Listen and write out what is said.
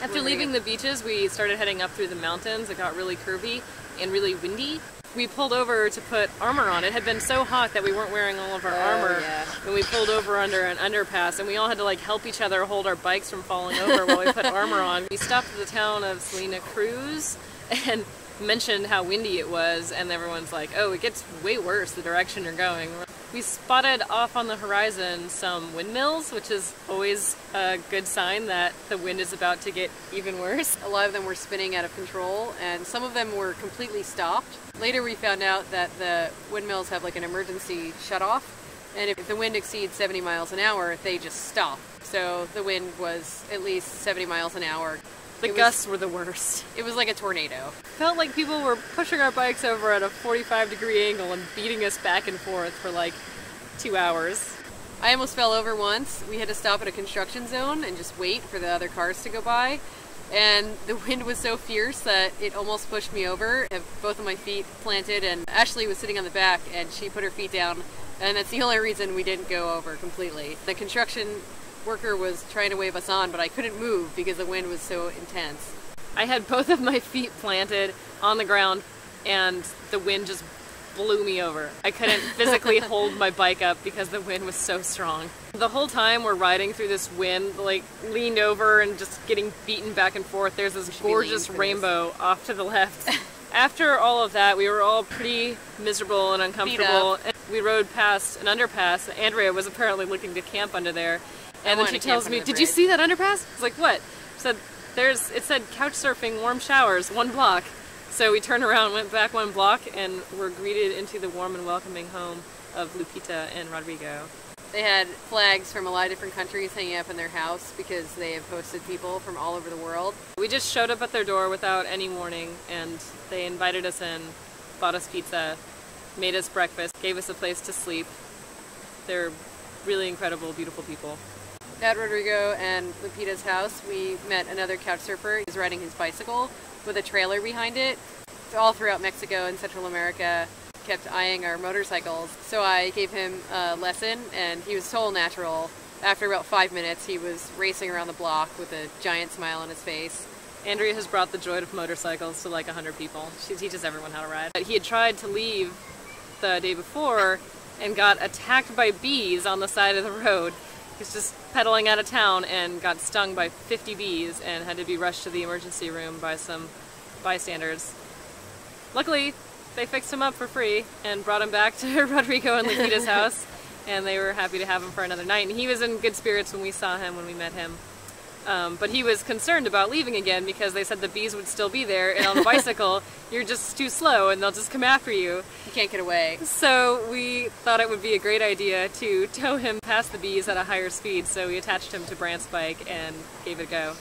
After leaving the beaches, we started heading up through the mountains. It got really curvy and really windy. We pulled over to put armor on. It had been so hot that we weren't wearing all of our armor. Yeah. And we pulled over under an underpass, and we all had to like help each other hold our bikes from falling over while we put armor on. We stopped at the town of Salina Cruz and mentioned how windy it was, and everyone's like, oh, it gets way worse the direction you're going. We spotted off on the horizon some windmills, which is always a good sign that the wind is about to get even worse. A lot of them were spinning out of control, and some of them were completely stopped. Later we found out that the windmills have like an emergency shut-off, and if the wind exceeds 70 miles an hour, they just stop. So the wind was at least 70 miles an hour. The gusts were the worst. It was like a tornado. Felt like people were pushing our bikes over at a 45-degree angle and beating us back and forth for like 2 hours. I almost fell over once. We had to stop at a construction zone and just wait for the other cars to go by. And the wind was so fierce that it almost pushed me over. I have both of my feet planted, and Ashley was sitting on the back and she put her feet down, and that's the only reason we didn't go over completely. The construction worker was trying to wave us on, but I couldn't move because the wind was so intense. I had both of my feet planted on the ground and the wind just blew me over. I couldn't physically hold my bike up because the wind was so strong. The whole time we're riding through this wind, like leaned over and just getting beaten back and forth, there's this gorgeous rainbow off to the left. After all of that, we were all pretty miserable and uncomfortable. And we rode past an underpass. Andrea was apparently looking to camp under there. And then she tells me, did you see that underpass? I was like, what? She said, it said couch surfing, warm showers, 1 block. So we turned around, went back 1 block, and were greeted into the warm and welcoming home of Lupita and Rodrigo. They had flags from a lot of different countries hanging up in their house because they have hosted people from all over the world. We just showed up at their door without any warning, and they invited us in, bought us pizza, made us breakfast, gave us a place to sleep. They're really incredible, beautiful people. At Rodrigo and Lupita's house, we met another couch surfer. He was riding his bicycle with a trailer behind it. All throughout Mexico and Central America, kept eyeing our motorcycles. So I gave him a lesson, and he was total natural. After about 5 minutes, he was racing around the block with a giant smile on his face. Andrea has brought the joy of motorcycles to like 100 people. She teaches everyone how to ride. He had tried to leave the day before and got attacked by bees on the side of the road. He's just pedaling out of town and got stung by 50 bees and had to be rushed to the emergency room by some bystanders. Luckily, they fixed him up for free and brought him back to Rodrigo and Lupita's house, and they were happy to have him for another night. And he was in good spirits when we saw him, when we met him. But he was concerned about leaving again because they said the bees would still be there, and on the bicycle, you're just too slow and they'll just come after you. You can't get away. So we thought it would be a great idea to tow him past the bees at a higher speed, so we attached him to Brant's bike and gave it a go.